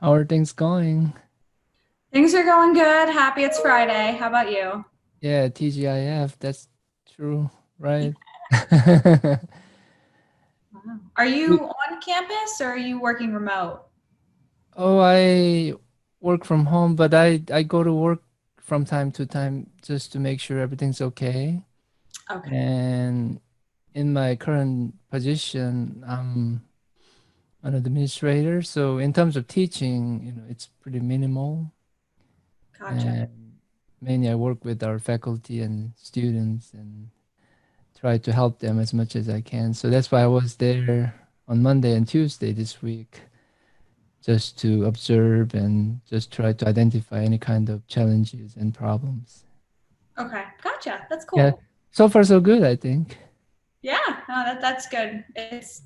How are things going? Things are going good. Happy it's Friday. How about you? Yeah, TGIF, that's true, right? Wow. Are you on campus or are you working remote? Oh, I work from home, but I go to work from time to time just to make sure everything's okay. Okay, And in my current position, I'm an administrator, so in terms of teaching, it's pretty minimal. gotcha. And mainly I work with our faculty and students and try to help them as much as I can. So that's why I was there on Monday and Tuesday this week, just to observe and just try to identify any kind of challenges and problems. Okay, gotcha. That's Yeah, cool. so far so good, I think. Yeah, no, that's good.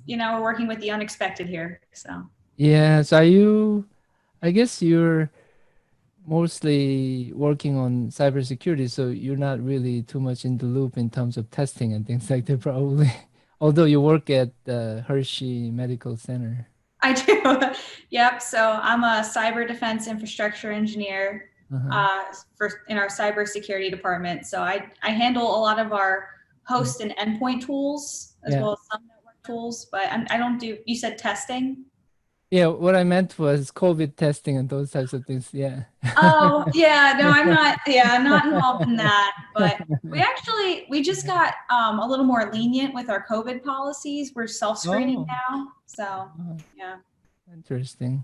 We're working with the unexpected here. So Yes, I guess you're mostly working on cybersecurity, so you're not really too much in the loop in terms of testing and things like that, probably. Although you work at the Hershey Medical Center. I do. Yep. So I'm a cyber defense infrastructure engineer Uh-huh. in our cybersecurity department. So I handle a lot of our Mm. host and endpoint tools as Yeah. well as some network tools, but I don't do. You said testing. Yeah, what I meant was COVID testing and those types of things. Yeah. Oh, yeah, no, I'm not, yeah, I'm not involved in that. But we just got a little more lenient with our COVID policies. We're self-screening Oh, now. So, oh, yeah. interesting.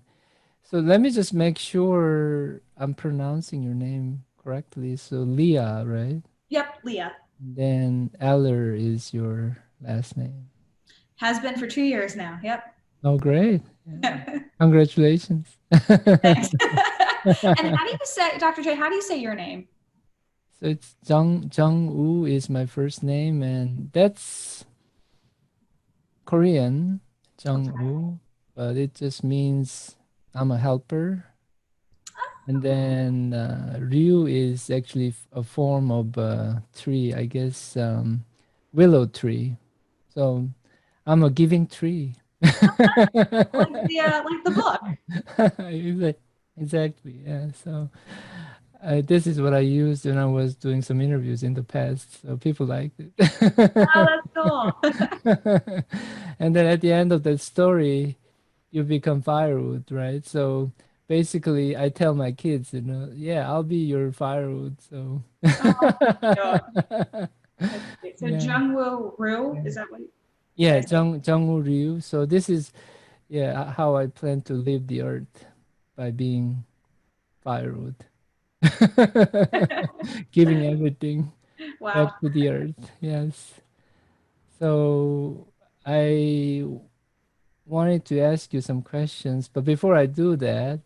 So let me just make sure I'm pronouncing your name correctly. So Leah, right? Yep, Leah. Then Eller is your last name. Has been for 2 years now. Yep. Oh, great. Yeah. Congratulations. Thanks. And how do you say, Dr. J, how do you say your name? So it's Jung Woo is my first name, and that's Korean, Jung Okay. Woo, but it just means I'm a helper. And then Ryu is actually a form of tree, I guess, willow tree. So I'm a giving tree. Like the book. Exactly, yeah. So this is what I used when I was doing some interviews in the past. So people liked Oh, it. that's cool. And then at the end of the story, you become firewood, right? So basically, I tell my kids, yeah, I'll be your firewood. So Oh, cute. That's cute. So yeah, Jungwoo Ryu, yeah, is that what did yeah, I say? Jungwoo Ryu. So this is how I plan to leave the earth by being firewood, giving everything back Wow. to the earth. Yes. So I wanted to ask you some questions, but before I do that,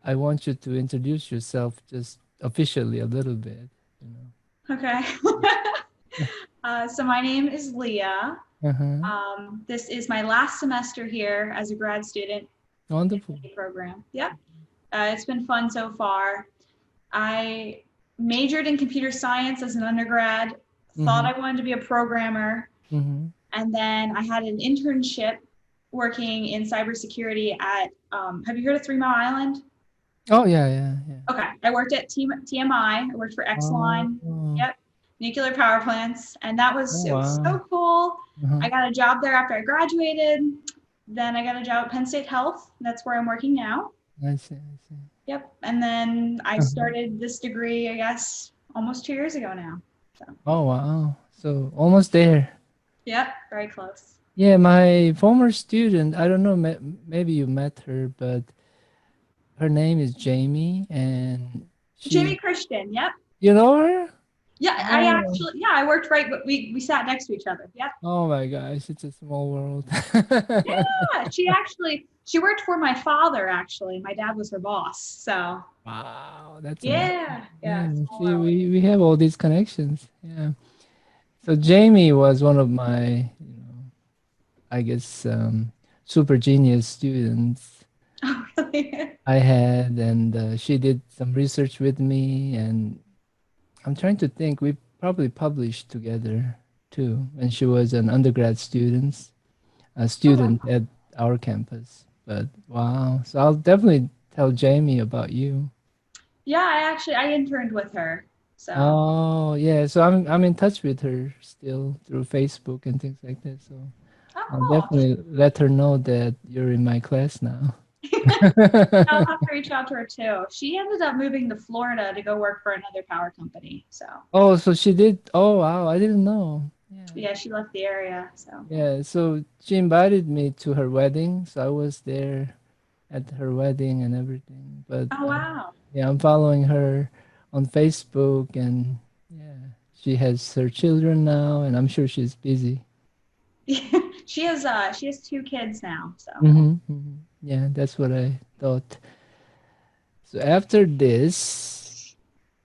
I want you to introduce yourself just officially a little bit, you know. Okay. So my name is Leah. Uh-huh. This is my last semester here as a grad student in Wonderful. the program. Yep. It's been fun so far. I majored in computer science as an undergrad, thought Mm-hmm. I wanted to be a programmer, Mm-hmm. and then I had an internship working in cybersecurity at, have you heard of 3 Mile Island? Oh yeah, yeah, yeah. Okay. I worked at TMI. I worked for Oh, Exline. oh Yep. Nuclear power plants. And it was wow. so cool. Uh-huh. I got a job there after I graduated. Then I got a job at Penn State Health. That's where I'm working now. I see, I see. Yep. And then I Uh-huh. started this degree, I guess, almost 2 years ago now. So, Oh wow. So almost there. yep, very close. Yeah, my former student, I don't know, maybe you met her, but her name is Jamie, and Jamie she, Christian. Yep. you know her? Oh, Yeah, I worked right, but we sat next to each other. Yep. oh my gosh, it's a small world. Yeah, she worked for my father actually. My dad was her boss. So, Wow, that's amazing. yeah, Yeah, yeah, small see, world. we have all these connections. Yeah. So Jamie was one of my, I guess, super genius students Oh, really? I had, and she did some research with me, and I'm trying to think, we probably published together too when she was an undergrad student. a Oh, student wow. at our campus. But wow, so I'll definitely tell Jamie about you. Yeah, I interned with her. So, Oh, yeah. So I'm in touch with her still through Facebook and things like that. So I'll oh, definitely let her know that you're in my class now. cool. I'll have to reach out to her too. She ended up moving to Florida to go work for another power company. So, Oh, so she did. Oh, wow. I didn't know. Yeah. yeah, she left the area. So, Yeah. So she invited me to her wedding. So I was there at her wedding and everything. But oh, wow. yeah, I'm following her on Facebook and yeah, she has her children now and I'm sure she's busy. She has two kids now. So, Yeah, that's what I thought. So after this,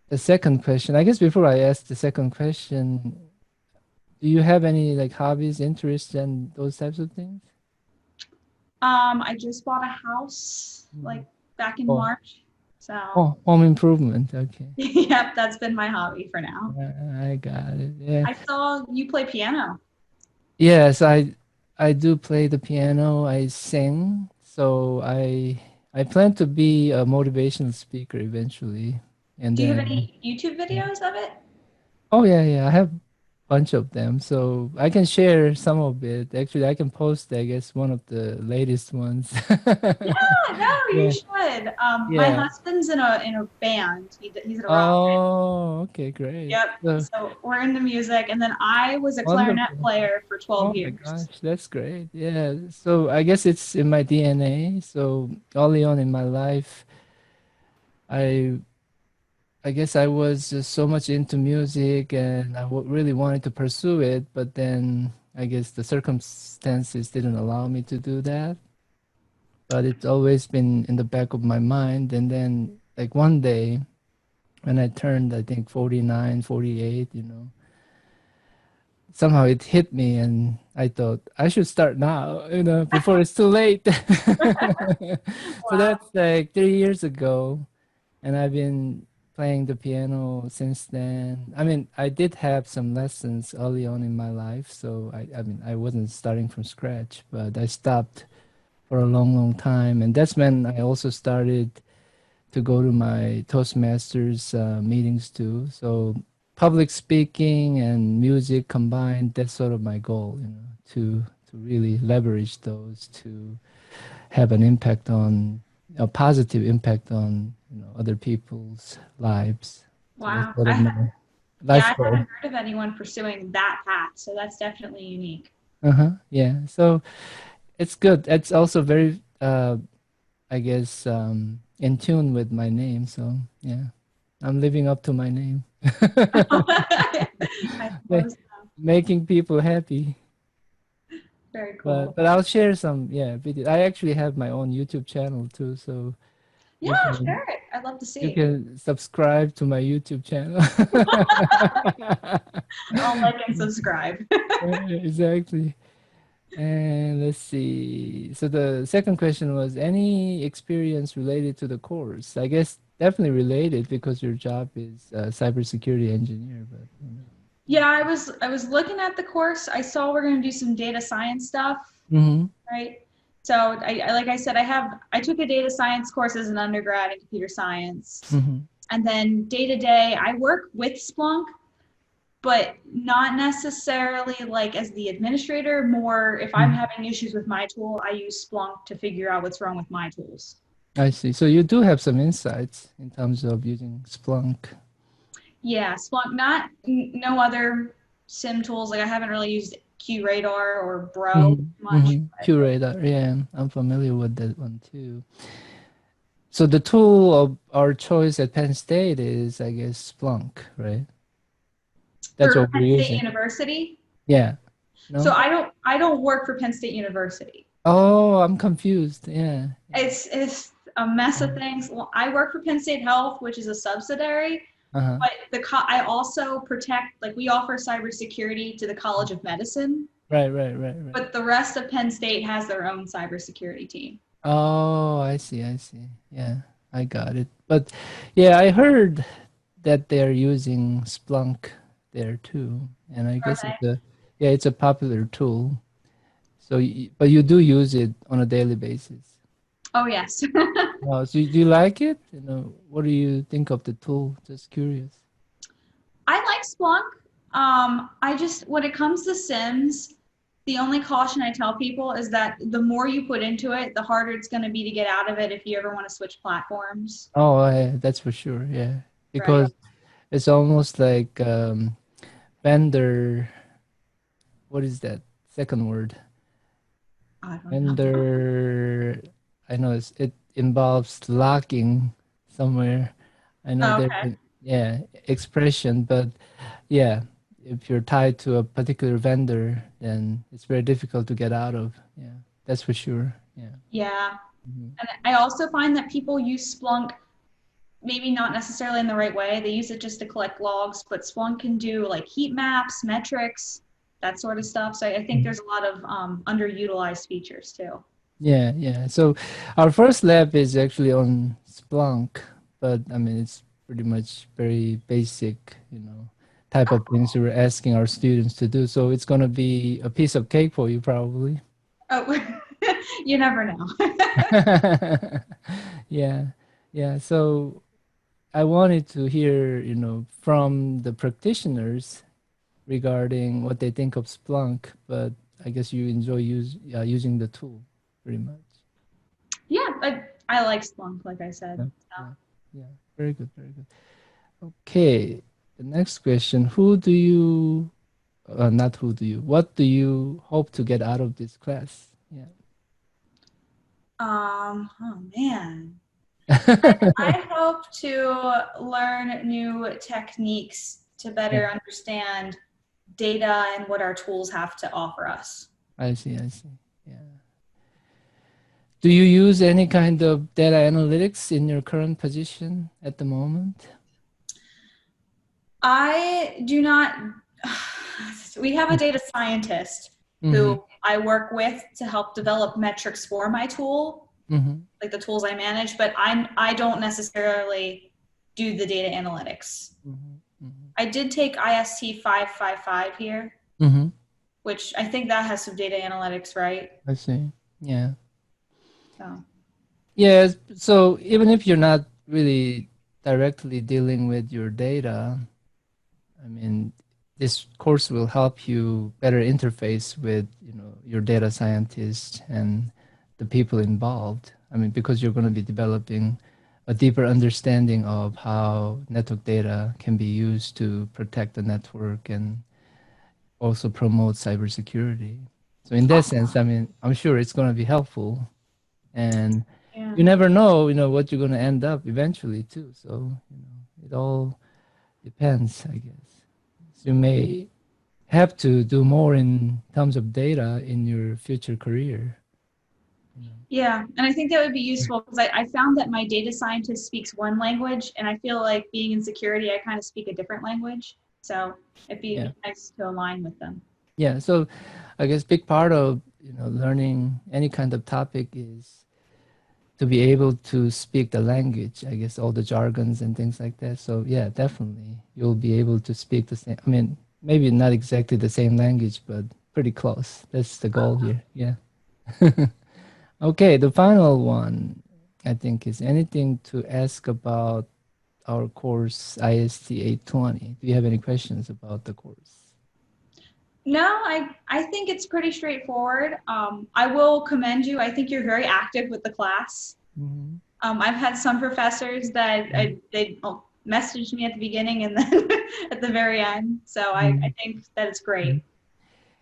the second question, I guess before I ask the second question, do you have any like hobbies, interests, and those types of things? I just bought a house Mhm. like back in Oh, March. So, oh, home improvement. Okay. yep, that's been my hobby for now. I got it. Yeah. I saw you play piano. Yes, I do play the piano. I sing. So I plan to be a motivational speaker eventually. And Do you have then any YouTube videos of it? oh yeah, yeah, I have a bunch of them. So I can share some of it. Actually, I can post, I guess, one of the latest ones. Yeah, no, you Yeah. should. My Yeah. husband's in a band. He's in a rock band. Oh, okay, great. Yep. So So we're into music, and then I was a clarinet wonderful. player for 12 Oh my years. gosh, that's great. Yeah. So I guess it's in my DNA. So early on in my life, I I guess I was just so much into music and I really wanted to pursue it, but then I guess the circumstances didn't allow me to do that. But it's always been in the back of my mind. And then like one day when I turned, I think 49, 48, somehow it hit me and I thought I should start now, before it's too late. So Wow. that's like 3 years ago. And I've been playing the piano since then. I mean, I did have some lessons early on in my life, so I mean, I wasn't starting from scratch, but I stopped for a long, long time, and that's when I also started to go to my Toastmasters meetings too. So public speaking and music combined, that's sort of my goal, to really leverage those to have an impact on a positive impact on other people's lives. So that's Wow. sort of my Yeah, life I goal. haven't heard of anyone pursuing that path, so that's definitely unique. Uh-huh. Yeah. So it's good. It's also very I guess in tune with my name. So yeah. I'm living up to my name. I Ma- suppose so. Making people happy. Very But cool. but I'll share some videos. I actually have my own YouTube channel too, so Yeah, you can sure. I'd love to you see. can subscribe to my YouTube channel. I'll like and subscribe. Exactly. And let's see. So the second question was any experience related to the course? I guess definitely related because your job is a cybersecurity engineer, but Yeah, I was looking at the course. I saw we're going to do some data science stuff, mm-hmm, right? So like I said, I took a data science course as an undergrad in computer science. mm-hmm, And then day to day, I work with Splunk, but not necessarily like as the administrator, more if I'm mm-hmm. having issues with my tool, I use Splunk to figure out what's wrong with my tools. I see. So you do have some insights in terms of using Splunk. Yeah, Splunk, not no other SIM tools. Like I haven't really used QRadar or Bro Mm-hmm, much, mm-hmm. but Curator. Yeah, I'm familiar with that one too. So the tool of our choice at Penn State is, I guess, Splunk, right? That's for what we're Penn State using. University. Yeah. So No? I don't work for Penn State University. Oh, I'm confused. Yeah. Yeah. It's a mess of Um, things. Well, I work for Penn State Health, which is a subsidiary, uh-huh. but I also protect, like we offer cybersecurity to the College of Medicine, Right, right, right, right. but the rest of Penn State has their own cybersecurity team. Oh, I see, I see. Yeah, I got it. But yeah, I heard that they're using Splunk there too. And I Are guess they? it's a popular tool. So, but you do use it on a daily basis. Oh, yes. Wow. So, do you like it? You know, what do you think of the tool? Just curious. I like Splunk. I just, when it comes to Sims, the only caution I tell people is that the more you put into it, the harder it's going to be to get out of it if you ever want to switch platforms. Oh, that's for sure. Yeah, Right. because it's almost like vendor. What is that second word? I don't know. Vendor. I know it involves locking somewhere. I know there. Okay. Yeah, expression, but yeah, if you're tied to a particular vendor, then it's very difficult to get out of. Yeah, that's for sure. Yeah. Yeah. Mhm. And I also find that people use Splunk maybe not necessarily in the right way. They use it just to collect logs, but Splunk can do like heat maps, metrics, that sort of stuff. So I think there's a lot of underutilized features too. Yeah, yeah. So our first lab is actually on Splunk, but I mean it's pretty much very basic, type of things we were asking our students to do. So it's gonna be a piece of cake for you probably. Oh, you never know. Yeah, yeah. So I wanted to hear, from the practitioners regarding what they think of Splunk, but I guess you enjoy using the tool pretty much. Yeah, I like Splunk, like I said. Yeah, So. yeah, yeah. Very good, very good. Okay, the next question. Not who do you, what do you hope to get out of this class? Yeah. Oh man. I hope to learn new techniques to Yeah, better understand data and what our tools have to offer us. I see, I see. Yeah. Do you use any kind of data analytics in your current position at the moment? I do not, we have a data scientist Mm-hmm. who I work with to help develop metrics for my tool, Mm-hmm. like the tools I manage, but I don't necessarily do the data analytics. Mm-hmm. I did take IST 555 here, Mm-hmm. which I think that has some data analytics, right? I see. Yeah. So, Yeah. So even if you're not really directly dealing with your data, I mean, this course will help you better interface with, your data scientists and the people involved. I mean, because you're going to be developing a deeper understanding of how network data can be used to protect the network and also promote cybersecurity. So in that sense, I mean, I'm sure it's going to be helpful, and yeah. you never know, what you're going to end up eventually too. So, it all depends, I guess. So you may have to do more in terms of data in your future career. Yeah, and I think that would be useful because I found that my data scientist speaks one language, and I feel like being in security, I kind of speak a different language. So it'd Yeah. be nice to align with them. Yeah. So I guess big part of, learning any kind of topic is to be able to speak the language, I guess all the jargons and things like that. So yeah, definitely you'll be able to speak the same. I mean, maybe not exactly the same language, but pretty close. That's the goal here. Yeah. Okay, the final one I think is anything to ask about our course IST 820. Do you have any questions about the course? No, I think it's pretty straightforward. I will commend you. I think you're very active with the class. Mhm. I've had some professors that they messaged me at the beginning and then at the very end. So I Mhm. think that it's great. Mhm.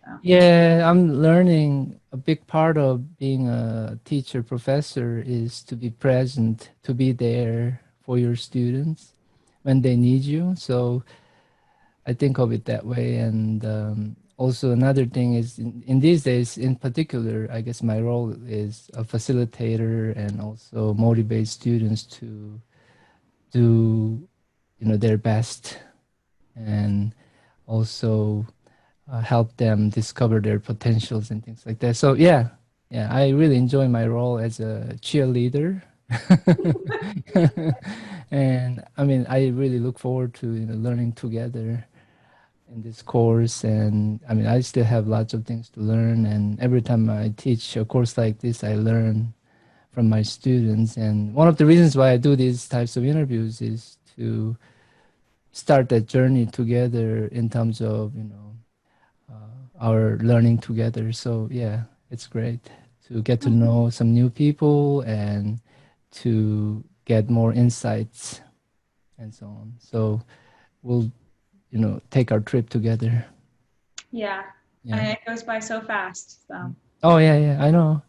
So. Yeah, I'm learning a big part of being a teacher professor is to be present, to be there for your students when they need you. So I think of it that way. And also another thing is in these days, in particular, I guess my role is a facilitator and also motivate students to do, their best and also help them discover their potentials and things like that. So yeah, yeah, I really enjoy my role as a cheerleader. And I mean, I really look forward to learning together in this course. And I mean, I still have lots of things to learn. And every time I teach a course like this, I learn from my students. And one of the reasons why I do these types of interviews is to start that journey together in terms of, our learning together. So yeah, it's great to get to know some new people and to get more insights and so on. So we'll, take our trip together. Yeah, Yeah. it goes by so fast. So. Oh yeah, yeah, I know.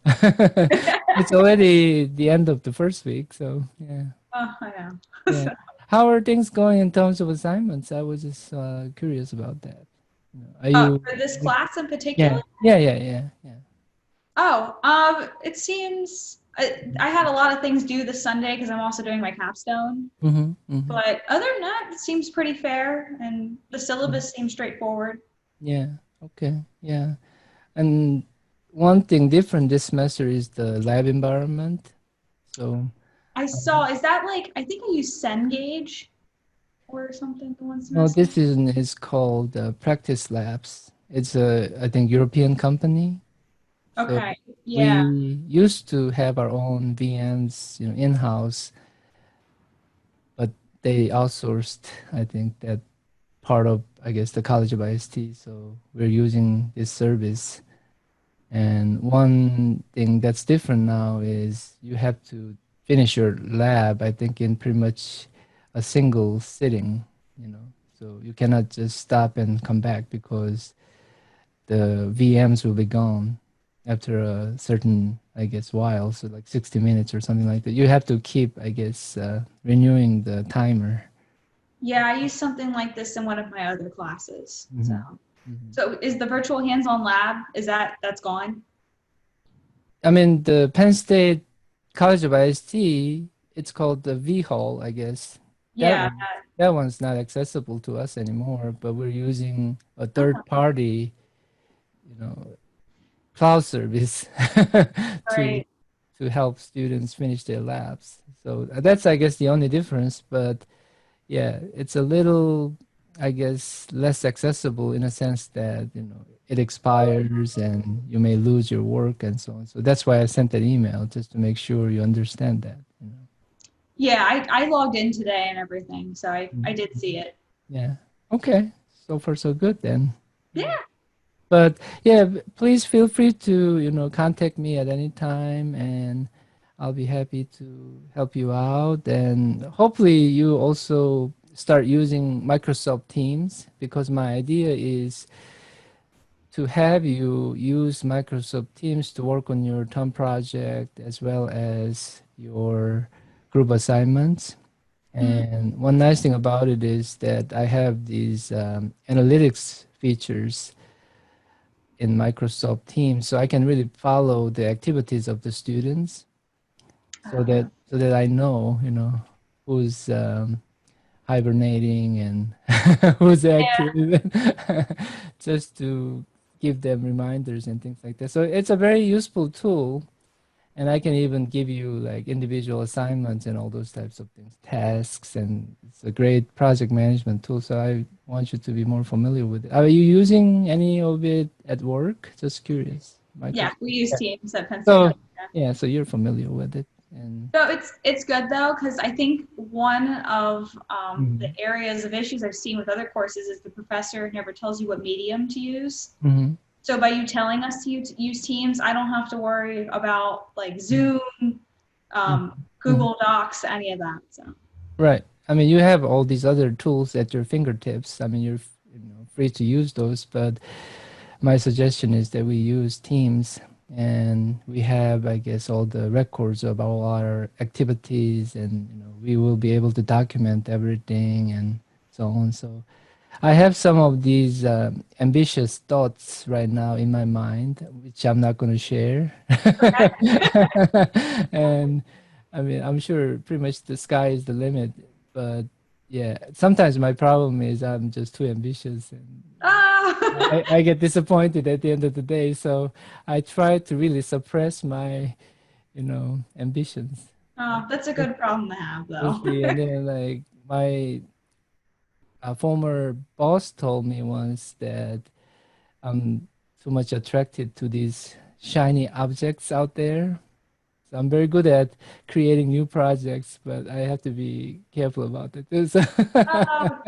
It's already the end of the first week, so yeah, Oh, I know. yeah. How are things going in terms of assignments? I was just curious about that. Are you? For this class in particular? Yeah, yeah, yeah, yeah, yeah. Oh, it seems I had a lot of things due this Sunday because I'm also doing my capstone. Mm-hmm, mm-hmm. But other than that, it seems pretty fair, and the syllabus seems straightforward. Yeah. Okay. Yeah. And one thing different this semester is the lab environment. So, I saw, is that like, I think I used Cengage or something the one no, semester. this is called Practice Labs. It's a, I think, European company. So Okay, yeah, we used to have our own VMs, in-house, but they outsourced, I think, that part of, I guess, the College of IST. So we're using this service. And one thing that's different now is you have to finish your lab, I think, in pretty much a single sitting, you know. So you cannot just stop and come back because the VMs will be gone after a certain, I guess, while. So like 60 minutes or something like that. You have to keep, I guess, renewing the timer. yeah, I used something like this in one of my other classes. So, Hmm. Hmm. so is the virtual hands-on lab, is that's gone? I mean, the Penn State College of IST, it's called the V Hall, I guess. That Yeah. one, that one's not accessible to us anymore, but we're using a Oh, third party, you know, cloud service to right. to help students finish their labs. So that's, I guess, the only difference. But yeah, it's a little, I guess, less accessible in a sense that, it expires and you may lose your work and so on. So that's why I sent that email just to make sure you understand that. Yeah, I logged in today and everything, so I did Mhm. see it. Yeah. Okay. So far, so good then. Yeah. Yeah. But yeah, please feel free to, contact me at any time and I'll be happy to help you out. And hopefully you also start using Microsoft Teams because my idea is to have you use Microsoft Teams to work on your term project as well as your group assignments. Mhm. And one nice thing about it is that I have these analytics features in Microsoft Teams, so I can really follow the activities of the students, so that I know, who's hibernating and who's Yeah. active, just to give them reminders and things like that. So it's a very useful tool, and I can even give you like individual assignments and all those types of things, tasks, and it's a great project management tool. So I want you to be more familiar with it. Are you using any of it at work? Just curious. Yeah, Microsoft. we use Yeah. Teams at Penn State. So yeah, so you're familiar with it, and So it's good though, because I think one of the Mhm. areas of issues I've seen with other courses is the professor never tells you what medium to use. Mhm. So by you telling us to use Teams, I don't have to worry about like Zoom, Mhm. Mhm. Google Docs, any of that. So Right. I mean, you have all these other tools at your fingertips. I mean, you're free to use those, but my suggestion is that we use Teams and we have, I guess, all the records of all our activities and, we will be able to document everything and so on. So I have some of these ambitious thoughts right now in my mind, which I'm not going to share. And I mean, I'm sure pretty much the sky is the limit. But yeah, sometimes my problem is I'm just too ambitious and ah, I get disappointed at the end of the day. So I try to really suppress my, ambitions. oh, that's a We'll good problem to have we'll though. see. And then like my a former boss told me once that I'm too much attracted to these shiny objects out there. So I'm very good at creating new projects, but I have to be careful about it. Oh,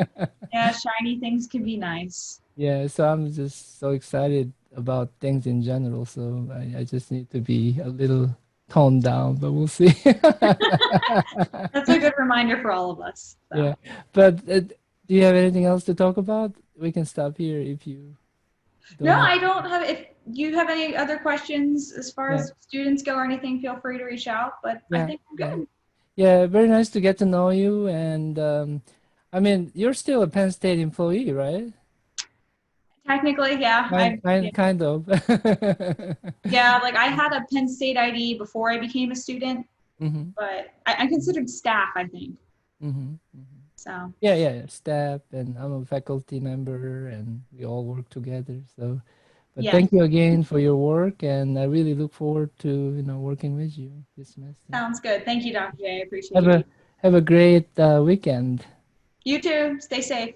yeah, shiny things can be nice. Yeah, so I'm just so excited about things in general. So I just need to be a little toned down, but we'll see. That's a good reminder for all of us. Yeah, So, but do you have anything else to talk about? We can stop here if you no, don't have. I don't have. If you have any other questions as far Yeah, as students go or anything, feel free to reach out. But I yeah, think I'm yeah. good. Yeah, very nice to get to know you. And I mean, you're still a Penn State employee, right? Technically, yeah, yeah, Kind of. yeah. Like I had a Penn State ID before I became a student, Hmm. but I'm considered staff, I think. Hmm. Hmm. So, Yeah, yeah, yeah. Staff, and I'm a faculty member, and we all work together. So, but yeah, thank you again for your work, and I really look forward to, working with you this semester. sounds good. Thank you, Dr. J. I appreciate Have you too. a have a great weekend. You too. Stay safe.